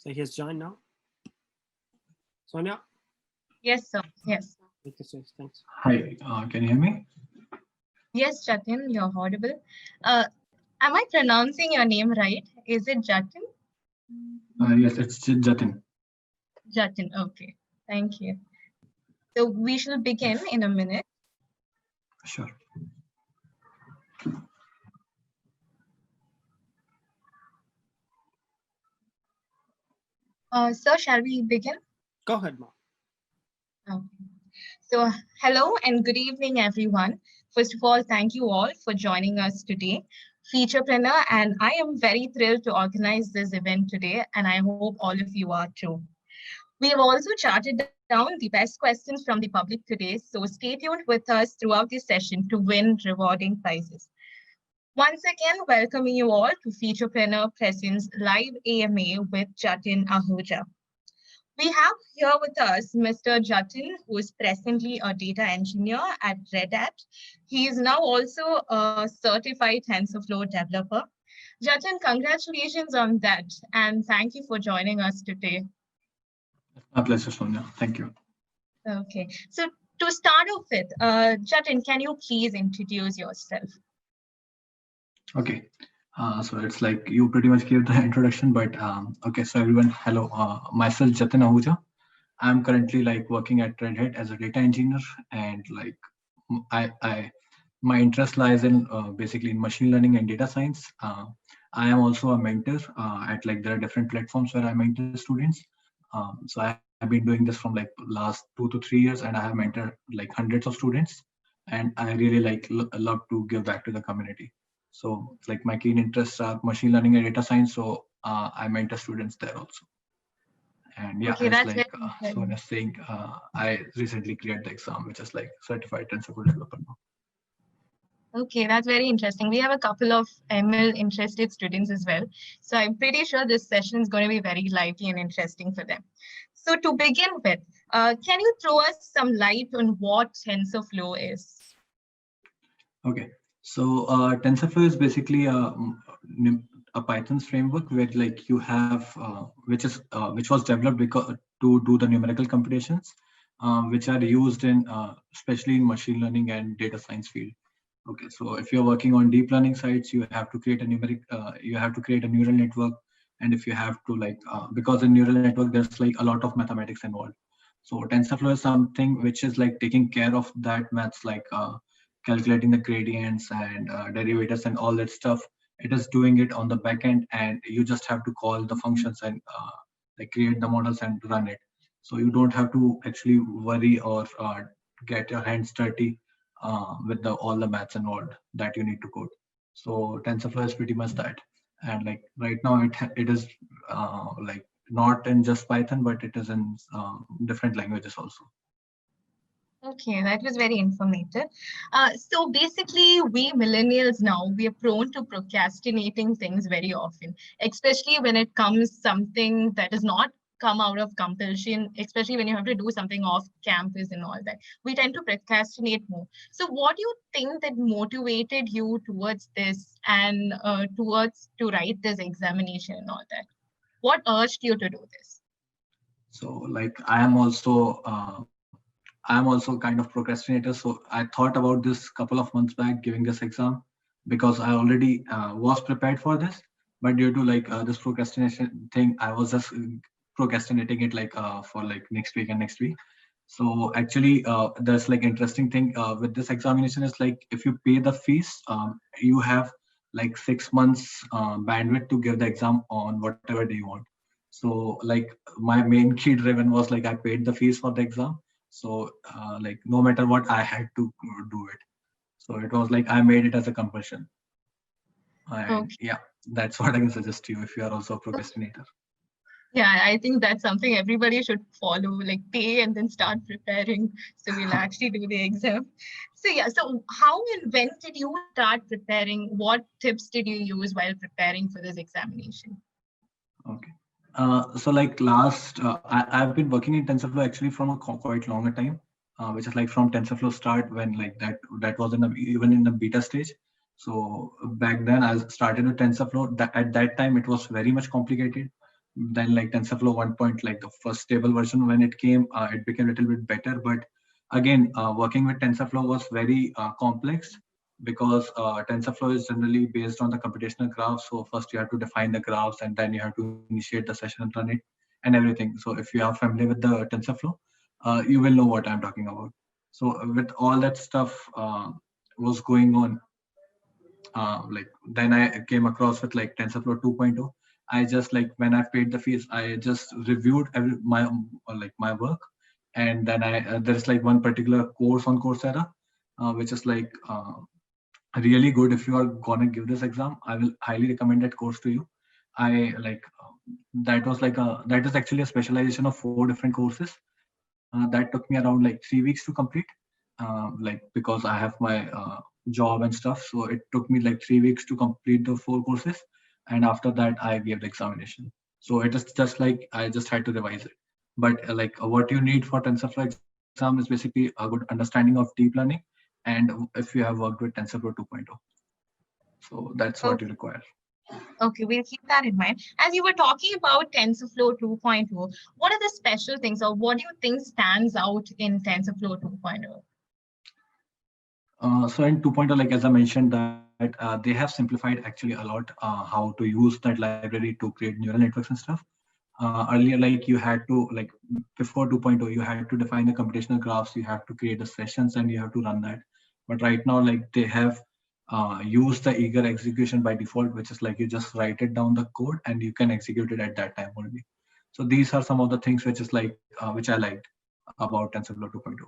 So he has joined now. Sonia, Yes, sir. Yes. take the stage. Thanks. Hi, can you hear me? Yes, Jatin, you're audible. Uh, am I pronouncing your name right? Is it Jatin? Yes, it's Jatin. Jatin, okay. Thank you. So we shall begin in a minute. Sure. Sir, shall we begin? Go ahead, Ma. Okay. So, hello and good evening, everyone. First of all, thank you all for joining us today. Featurepreneur, and I am very thrilled to organize this event today, and I hope all of you are too. We have also charted down the best questions from the public today, so stay tuned with us throughout the session to win rewarding prizes. Once again, welcoming you all to Featurepreneur Presence Live AMA with Jatin Ahuja. We have here with us Mr. Jatin, who is presently a data engineer at Red Hat. He is now also a certified TensorFlow developer. Jatin, congratulations on that, and thank you for joining us today. My pleasure, Sonia. Thank you. Okay, so to start off with, Jatin, can you please introduce yourself? Okay. So it's like you pretty much gave the introduction, but okay. So everyone, hello. Myself, Jatin Ahuja. I'm currently like working at Red Hat as a data engineer, and like my interest lies in basically in machine learning and data science. I am also a mentor at like there are different platforms where I mentor students. So I have been doing this from like last 2 to 3 years, and I have mentored like hundreds of students, and I really like love to give back to the community. So like my keen interests are machine learning and data science. So I mentor students there also. And yeah, Okay, as that's like very Sonia saying, I recently cleared the exam, which is like certified TensorFlow developer now. Okay, that's very interesting. We have a couple of ML interested students as well. So I'm pretty sure this session is going to be very lively and interesting for them. So to begin with, can you throw us some light on what TensorFlow is? Okay, so TensorFlow is basically a Python's framework where like you have which was developed because to do the numerical computations, which are used in especially in machine learning and data science field. Okay, so if you're working on deep learning sites, you have to create a you have to create a neural network, and if you have to like because in neural network there's like a lot of mathematics involved. So TensorFlow is something which is like taking care of that maths, like calculating the gradients and derivatives and all that stuff. It is doing it on the back end, and you just have to call the functions and like create the models and run it. So you don't have to actually worry or get your hands dirty with all the maths involved that you need to code. So TensorFlow is pretty much that. And like right now it is like not in just Python, but it is in different languages also. Okay, that was very informative. So basically, we millennials now, we are prone to procrastinating things very often, especially when it comes something that does not come out of compulsion, especially when you have to do something off campus and all that. We tend to procrastinate more. So what do you think that motivated you towards this and towards to write this examination and all that? What urged you to do this? So like I am also kind of procrastinator. So I thought about this couple of months back giving this exam because I already was prepared for this, but due to like this procrastination thing, I was just procrastinating it like for like next week and next week. So actually, there's like interesting thing with this examination is like if you pay the fees, you have like 6 months bandwidth to give the exam on whatever day you want. So like my main key driven was like I paid the fees for the exam, so like no matter what, I had to do it. So it was like I made it as a compulsion. And Okay. yeah, that's what I can suggest to you if you are also a procrastinator. Yeah, I think that's something everybody should follow, like pay and then start preparing. So we'll actually do the exam. So yeah, so how and when did you start preparing? What tips did you use while preparing for this examination? Okay. So like last, I've been working in TensorFlow actually from a quite longer time, which is like from TensorFlow start when like that was in the even in the beta stage. So back then I started with TensorFlow. At that time it was very much complicated. then like TensorFlow 1 point, like the first stable version when it came, it became a little bit better. But again, working with TensorFlow was very complex because TensorFlow is generally based on the computational graph. So first you have to define the graphs and then you have to initiate the session and run it and everything. So if you are familiar with the TensorFlow, you will know what I'm talking about. So with all that stuff was going on, like then I came across with like TensorFlow 2.0. I just like when I paid the fees, I just reviewed my like my work, and then there's like one particular course on Coursera, which is like really good. If you are gonna give this exam, I will highly recommend that course to you. I like that is actually a specialization of 4 different courses. That took me around like 3 weeks to complete, like because I have my job and stuff. So it took me like 3 weeks to complete the 4 courses. And after that, I gave the examination. So it is just like I just had to revise it. But what you need for TensorFlow exam is basically a good understanding of deep learning. And if you have worked with TensorFlow 2.0. So that's what you require. Okay, we'll keep that in mind. As you were talking about TensorFlow 2.0, what are the special things or what do you think stands out in TensorFlow 2.0? So in 2.0, like as I mentioned, that they have simplified actually a lot how to use that library to create neural networks and stuff. Earlier, like you had to, like before 2.0, you had to define the computational graphs, you have to create the sessions and you have to run that. But right now, like they have used the eager execution by default, which is like you just write it down the code and you can execute it at that time only. So these are some of the things which is like which I liked about TensorFlow 2.0.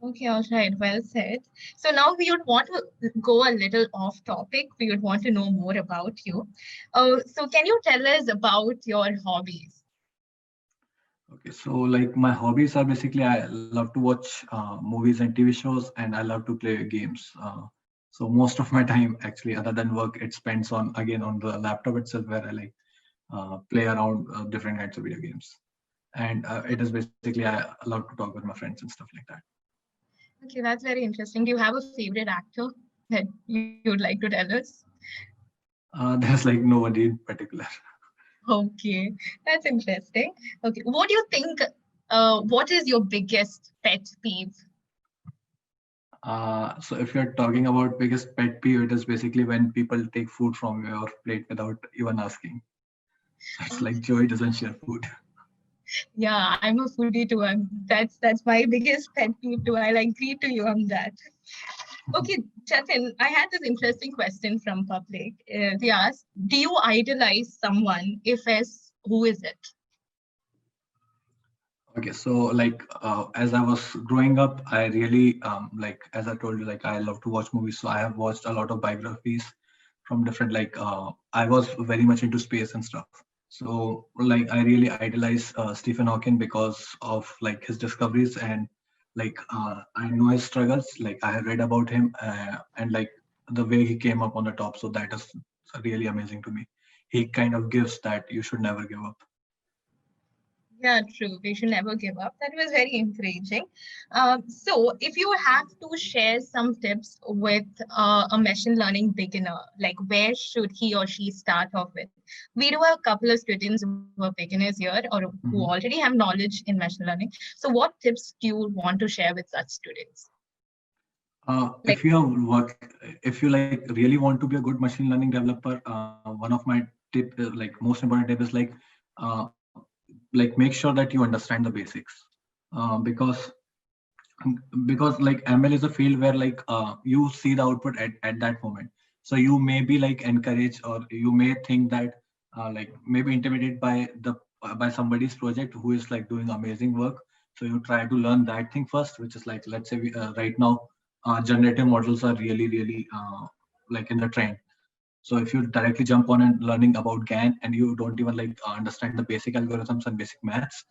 Okay, all right, well said. So now we would want to go a little off topic. We would want to know more about you. So can you tell us about your hobbies? Okay, so like my hobbies are basically I love to watch movies and TV shows, and I love to play games. So most of my time, actually, other than work, it spends on again on the laptop itself, where I like play around different kinds of video games. And it is basically I love to talk with my friends and stuff like that. Okay, that's very interesting. Do you have a favorite actor that you would like to tell us? There's like nobody in particular. Okay, that's interesting. Okay, what do you think? What is your biggest pet peeve? So if you're talking about biggest pet peeve, it is basically when people take food from your plate without even asking. So it's like Joey doesn't share food. Yeah, I'm a foodie too. That's my biggest pet peeve too. I'll agree to you on that. Okay, Jatin, I had this interesting question from public. They asked, do you idolize someone? If yes, who is it? Okay, so like as I was growing up, I really like as I told you, like I love to watch movies. So I have watched a lot of biographies from different like I was very much into space and stuff. So like I really idolize Stephen Hawking because of like his discoveries and like I know his struggles. Like I have read about him and like the way he came up on the top. So that is really amazing to me. He kind of gives that you should never give up. Yeah, true. We should never give up. That was very encouraging. So, if you have to share some tips with a machine learning beginner, like where should he or she start off with? We do have a couple of students who are beginners here or who already have knowledge in machine learning. So, what tips do you want to share with such students? If you have work, if you like really want to be a good machine learning developer, one of my tip, like most important tip is uh, like make sure that you understand the basics, because like ML is a field where like you see the output at that moment. So you may be like encouraged or you may think that like maybe intimidated by somebody's project who is like doing amazing work. So you try to learn that thing first, which is like let's say right now generative models are really like in the trend. So if you directly jump on and learning about GAN and you don't even like understand the basic algorithms and basic maths,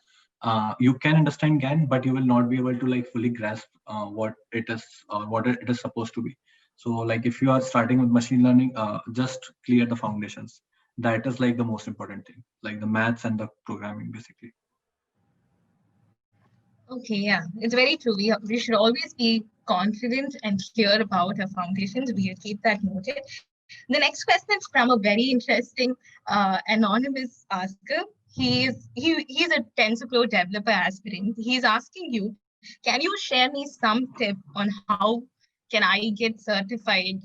you can understand GAN, but you will not be able to like fully grasp what it is or what it is supposed to be. So like if you are starting with machine learning, just clear the foundations. That is like the most important thing, like the maths and the programming basically. Okay, yeah, it's very true. We should always be confident and clear about our foundations. We'll keep that noted. The next question is from a very interesting anonymous asker. He's a TensorFlow developer aspirant. He's asking you, can you share me some tip on how can I get certified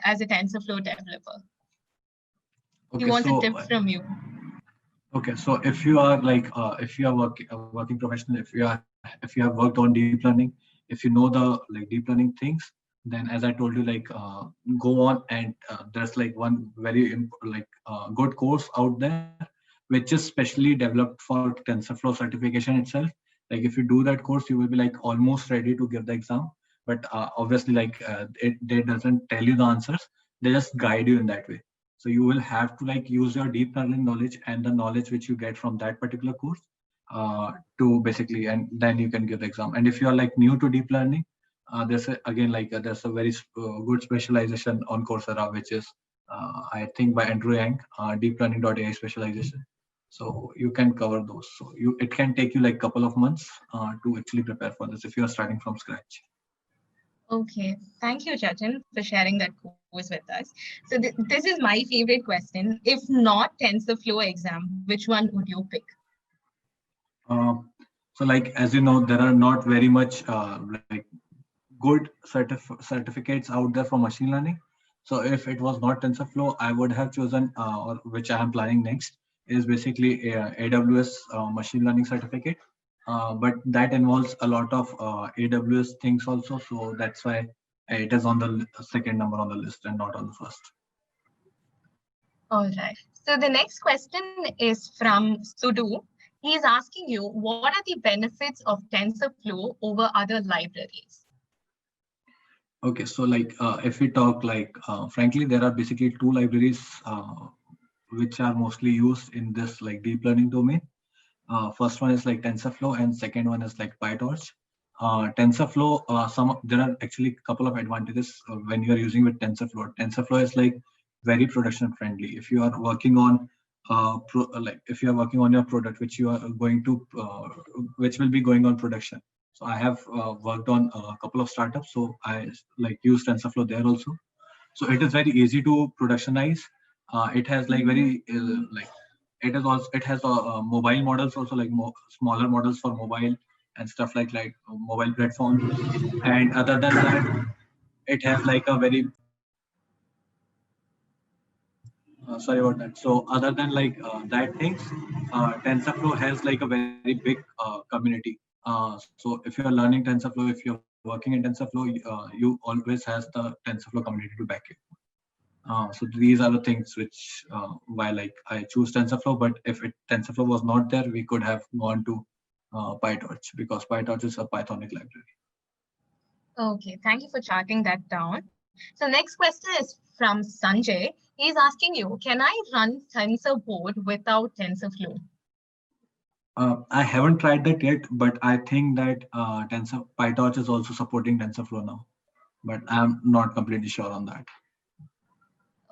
as a TensorFlow developer? He Okay, wants a so tip from you. okay, so if you are like if you are working professional, if you have worked on deep learning, if you know the like deep learning things, then as I told you, like go on and there's like one very good course out there which is specially developed for TensorFlow certification itself. Like if you do that course, you will be like almost ready to give the exam. But obviously, like they doesn't tell you the answers; they just guide you in that way. So you will have to like use your deep learning knowledge and the knowledge which you get from that particular course to basically, and then you can give the exam. And if you are like new to deep learning, there's a very good specialization on Coursera, which is I think by Andrew Yang, deeplearning.ai specialization. So you can cover those. So it can take you like couple of months to actually prepare for this if you are starting from scratch. Okay, thank you, Jatin, for sharing that course with us. So this is my favorite question. If not TensorFlow exam, which one would you pick? So like, as you know, there are not very much like good certificates out there for machine learning. So if it was not TensorFlow, I would have chosen, or which I am planning next, is basically a AWS machine learning certificate. But that involves a lot of AWS things also. So that's why it is on the second number on the list and not on the first. All right. So the next question is from Sudu. He is asking you, what are the benefits of TensorFlow over other libraries? Okay, so like if we talk like, frankly, there are basically two libraries which are mostly used in this like deep learning domain. First one is like TensorFlow and second one is like PyTorch. TensorFlow, there are actually a couple of advantages when you are using with TensorFlow. TensorFlow is like very production friendly. If you are working on if you are working on your product which you are going to which will be going on production. So I have worked on a couple of startups, so I like use TensorFlow there also. So it is very easy to productionize. It has like very it has mobile models also, like smaller models for mobile and stuff like mobile platform. And other than that, it has like a very sorry about that. So other than like that things, TensorFlow has like a very big community. So if you're learning TensorFlow, if you're working in TensorFlow, you always has the TensorFlow community to back it. So these are the things which why like I choose TensorFlow. But if TensorFlow was not there, we could have gone to PyTorch, because PyTorch is a Pythonic library. Okay, thank you for charting that down. So next question is from Sanjay. He's asking you, can I run TensorBoard without TensorFlow? I haven't tried that yet, but I think that PyTorch is also supporting TensorFlow now, but I'm not completely sure on that.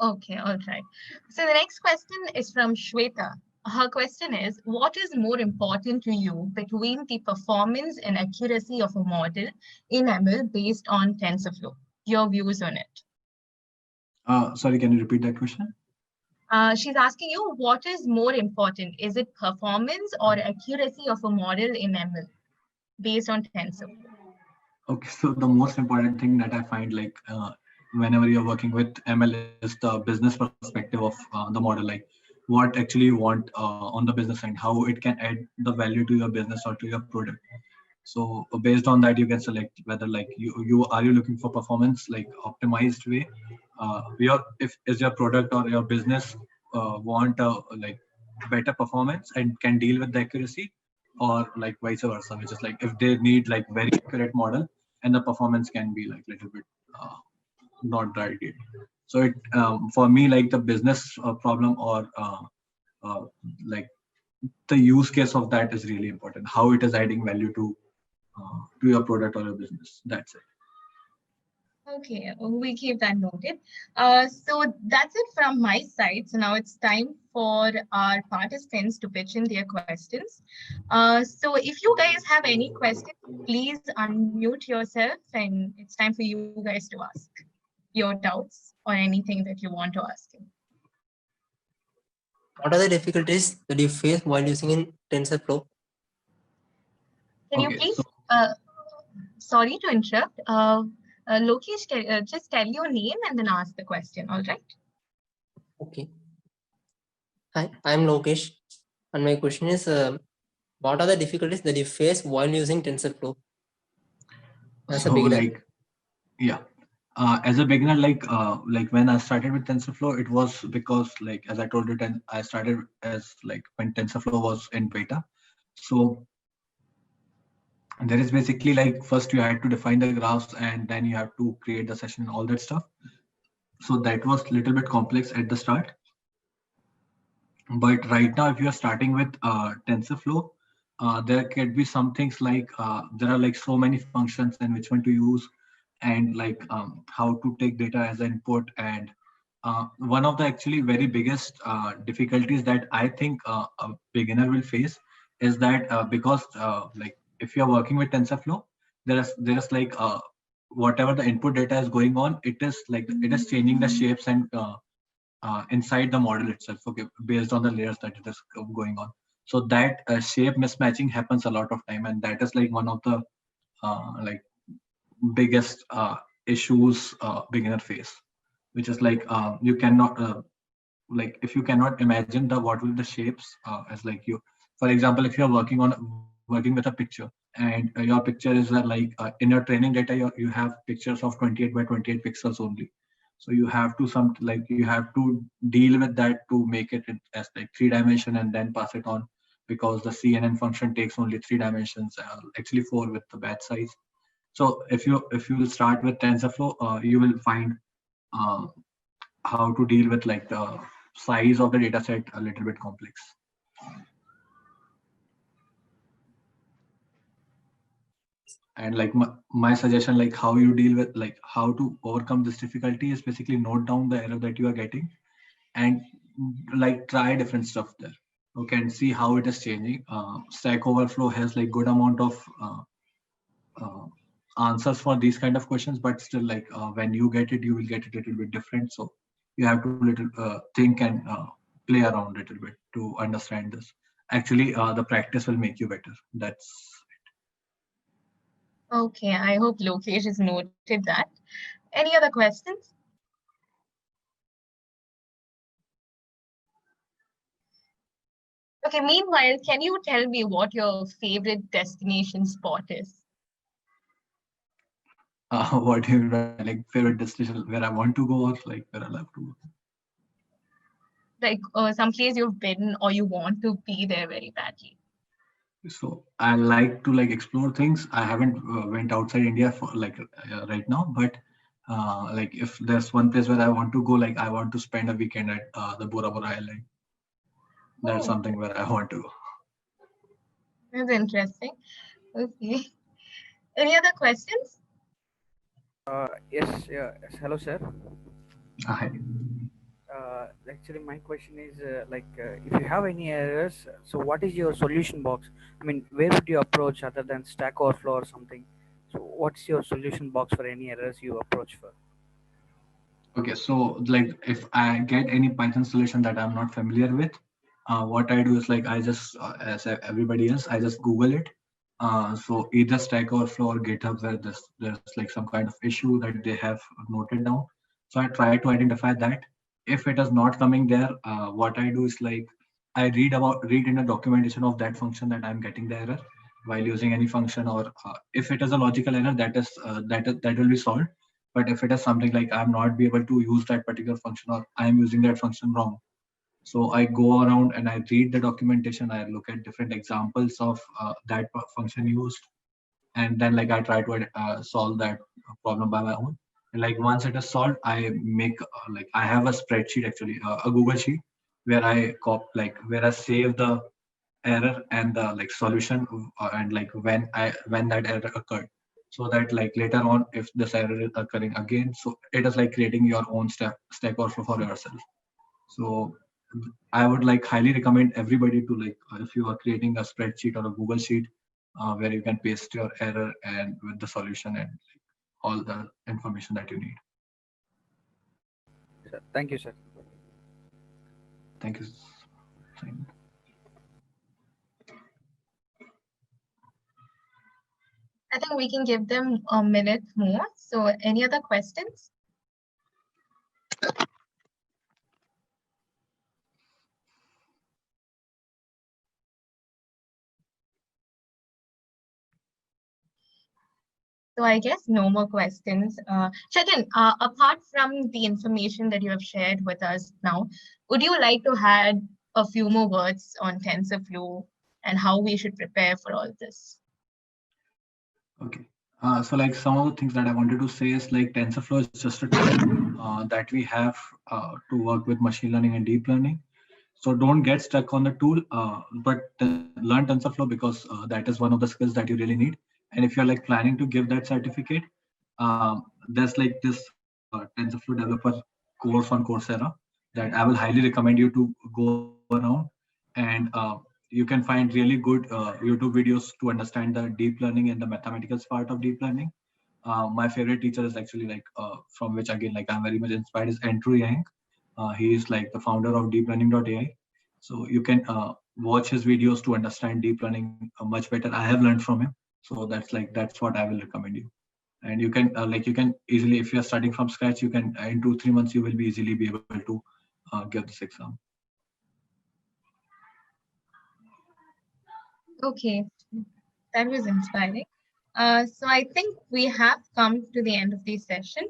Okay, all right. So the next question is from Shweta. Her question is, what is more important to you between the performance and accuracy of a model in ML based on TensorFlow? Your views on it. Sorry, can you repeat that question? She's asking you, what is more important? Is it performance or accuracy of a model in ML based on TensorFlow? Okay, so the most important thing that I find, like whenever you're working with ML, is the business perspective of the model, like what actually you want on the business end, how it can add the value to your business or to your product. So based on that, you can select whether like you are looking for performance, like optimized way. If is your product or your business want like better performance and can deal with the accuracy, or like vice versa, which is like if they need like very accurate model and the performance can be like little bit not that great. So it for me, like the business problem or like the use case of that is really important. How it is adding value to your product or your business. That's it. Okay, we keep that noted. So that's it from my side. So now it's time for our participants to pitch in their questions. So if you guys have any questions, please unmute yourself and it's time for you guys to ask. your doubts or anything that you want to ask him. What are the difficulties that you face while using in TensorFlow? Can you Okay, please, so- sorry to interrupt, Lokesh, just tell your name and then ask the question, all right? Okay. Hi, I'm Lokesh, and my question is, what are the difficulties that you face while using TensorFlow as a So beginner? like, yeah, as a beginner, like when I started with TensorFlow, it was because like, as I told you, I started as like when TensorFlow was in beta. So there is basically like, first you had to define the graphs and then you have to create the session, all that stuff. So that was a little bit complex at the start. But right now, if you're starting with TensorFlow, there could be some things like there are like so many functions and which one to use, and like how to take data as an input. And one of the actually very biggest difficulties that I think a beginner will face is that because like if you're working with TensorFlow, there's like whatever the input data is going on, it is like it is changing the shapes and inside the model itself, okay, based on the layers that it is going on. So that shape mismatching happens a lot of time, and that is like one of the like biggest issues beginner face, which is like you cannot like if you cannot imagine the what will the shapes as like you, for example, if you're working with a picture and your picture is in your training data you have pictures of 28 by 28 pixels only. So you have to you have to deal with that to make it as like 3-dimension and then pass it on, because the CNN function takes only 3 dimensions, actually 4 with the batch size. So if you will start with TensorFlow, you will find uh, how to deal with like the size of the data set a little bit complex. And like my suggestion, like how you deal with like how to overcome this difficulty is basically note down the error that you are getting and like try different stuff there, okay, and see how it is changing. Stack Overflow has like good amount of answers for these kind of questions, but still like when you get it, you will get it a little bit different. So you have to little think and play around a little bit to understand this. Actually, the practice will make you better. That's Okay, I hope Lokesh has noted that. Any other questions? Okay, meanwhile, can you tell me what your favorite destination spot is? what do you like favorite destination where I want to go or like where I love to go? Like some place you've been or you want to be there very badly? So I like to like explore things. I haven't went outside India for like right now, but like if there's one place where I want to go, like I want to spend a weekend at the Bora Bora Island. That's Oh, something where I want to go. that's interesting. Okay. Any other questions? Yes, hello, sir. Hi. Actually, my question is if you have any errors, so what is your solution box? I mean, where would you approach other than Stack Overflow or something? So, what's your solution box for any errors you approach for? Okay, so like if I get any Python solution that I'm not familiar with, what I do is like I just, as everybody else, I just Google it. So either Stack Overflow or GitHub where there's like some kind of issue that they have noted down. So I try to identify that. If it is not coming there, what I do is like I read in the documentation of that function that I'm getting the error while using any function, or if it is a logical error that will be solved. But if it is something like I'm not be able to use that particular function or I'm using that function wrong, so I go around and I read the documentation, I look at different examples of that function used, and then like I try to solve that problem by my own. And like once it is solved, I make like I have a spreadsheet, actually a Google sheet, where I save the error and the like solution, and like when that error occurred, so that like later on if this error is occurring again, so it is like creating your own stack Overflow for yourself. So I would like highly recommend everybody to like if you are creating a spreadsheet or a Google sheet where you can paste your error and with the solution and like, all the information that you need. Thank you, sir. Thank you, Simon. I think we can give them a minute more. So any other questions? So I guess no more questions. Chetan, apart from the information that you have shared with us now, would you like to add a few more words on TensorFlow and how we should prepare for all this? Okay. So like some of the things that I wanted to say is like TensorFlow is just a tool that we have to work with machine learning and deep learning. So don't get stuck on the tool, but learn TensorFlow because that is one of the skills that you really need. And if you're like planning to give that certificate, there's like this TensorFlow developer course on Coursera that I will highly recommend you to go around, and you can find really good YouTube videos to understand the deep learning and the mathematical part of deep learning. My favorite teacher is actually like from which again like I'm very much inspired is Andrew Yang. He is like the founder of deeplearning.ai. So you can watch his videos to understand deep learning much better. I have learned from him. So that's what I will recommend you. And you can you can easily, if you're starting from scratch, you can in 2-3 months you will be easily be able to give this exam. Okay, that was inspiring. So I think we have come to the end of the session.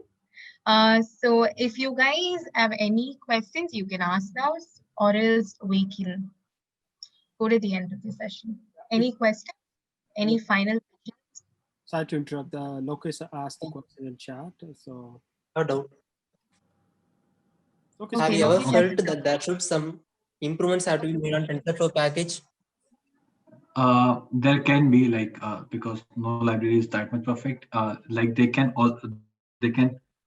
So if you guys have any questions, you can ask now, or else we can go to the end of the session. Any questions? Any final questions? Sorry to interrupt. The Lokesh asked the question in chat. So No doubt. Lokesh, Have Okay, you ever Lokesh, felt that there should some improvements have to be made on TensorFlow package? There can be like because no library is that much perfect. Like they can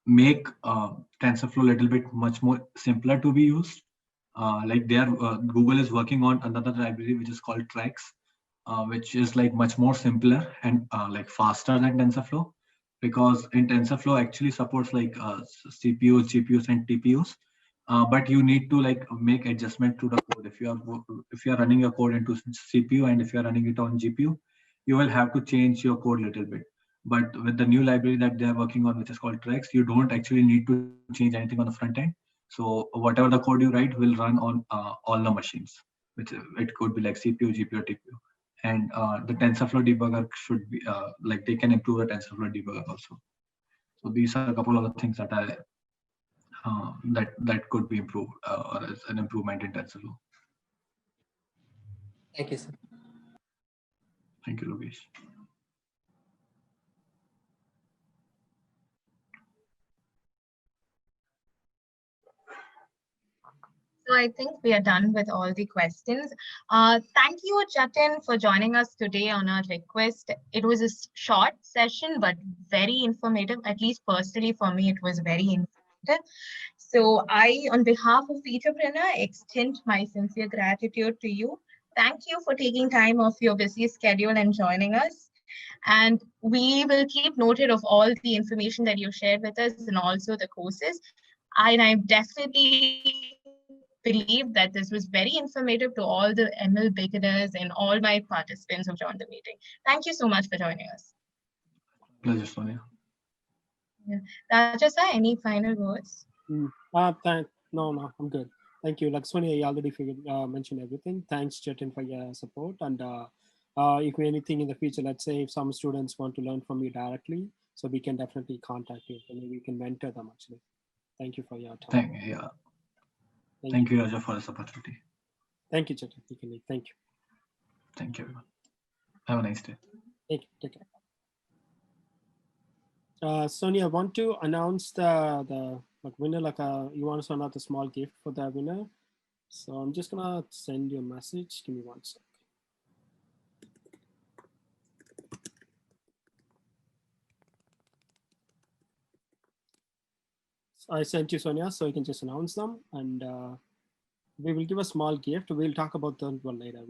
make TensorFlow a little bit much more simpler to be used. Like Google is working on another library which is called Trex, which is like much more simpler and like faster than TensorFlow, because in TensorFlow actually supports like CPUs, GPUs, and TPUs. But you need to like make adjustment to the code. If you are running your code into CPU and if you are running it on GPU, you will have to change your code a little bit. But with the new library that they are working on, which is called Trex, you don't actually need to change anything on the front end. So whatever the code you write will run on all the machines, which it could be like CPU, GPU, or TPU. And the TensorFlow debugger should be like they can improve the TensorFlow debugger also. So these are a couple of the things that that could be improved or as an improvement in TensorFlow. Thank you, sir. Thank you, Lokesh. So I think we are done with all the questions. Thank you, Jatin, for joining us today on our request. It was a short session, but very informative. At least personally for me, it was very informative. So I, on behalf of Featurepreneur, extend my sincere gratitude to you. Thank you for taking time off your busy schedule and joining us. And we will keep noted of all the information that you shared with us and also the courses. And I definitely believe that this was very informative to all the ML beginners and all my participants who joined the meeting. Thank you so much for joining us. Pleasure, Sonia. Yeah. Raja sir, any final words? no, I'm good. Thank you. Like Sonia, you already mentioned everything. Thanks, Jatin, for your support. And if anything in the future, let's say if some students want to learn from you directly, so we can definitely contact you and we can mentor them actually. Thank you for your time. Thank you, Raja, for this opportunity. Thank you, Jatin. You can leave. Thank you. Thank you, everyone. Have a nice day. Take care. Sonia, want to announce the winner? You want to send out a small gift for the winner? So I'm just gonna send you a message. Give me 1 sec. I sent you, Sonia, so you can just announce them, and we will give a small gift. We'll talk about that one later.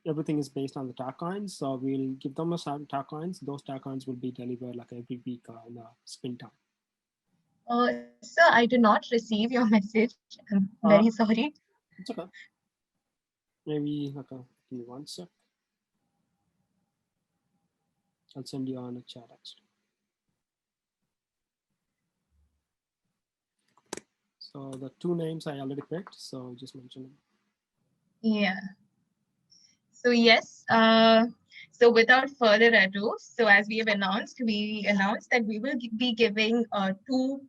Everything is based on the tag coins, so we'll give them a tag coins. Those tag coins will be delivered like every week in a sprint time. Sir, I did not receive your message. I'm very sorry. It's okay. Maybe okay. Give me 1 sec. I'll send you on a chat actually. So the 2 names I already picked, so just mention them. Yeah. So yes, so without further ado, so as we announced that we will be giving 2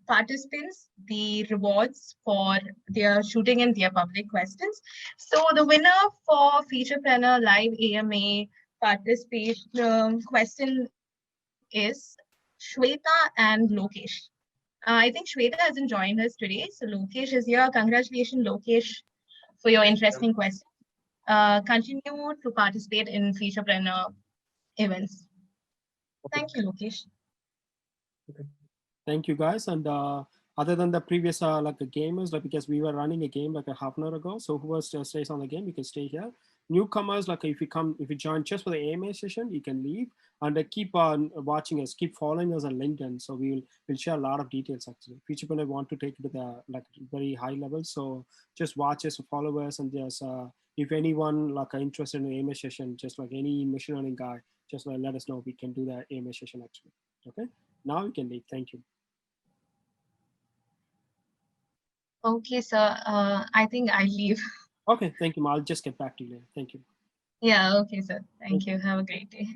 participants the rewards for their shooting and their public questions. So the winner for Featurepreneur Live AMA participation question is Shweta and Lokesh. I think Shweta hasn't joined us today, so Lokesh is here. Congratulations, Lokesh, for your interesting question. Continue to participate in Featurepreneur events. Thank you, Lokesh. Thank you guys. And other than the previous like the gamers, like because we were running a game like a half an hour ago, so whoever stays on the game, you can stay here. Newcomers, like if you join just for the AMA session, you can leave and keep on watching us, keep following us on LinkedIn. So we'll share a lot of details actually. Featurepreneur want to take it to the like very high level, so just watch us, follow us, and just if anyone like are interested in the AMA session, just like any machine learning guy, just let us know. We can do the AMA session actually. Okay, now we can leave. Thank you. Okay, sir. I think I leave. Okay, thank you, Ma. I'll just get back to you later. Thank you. Yeah, okay, sir. Thank you. Have a great day.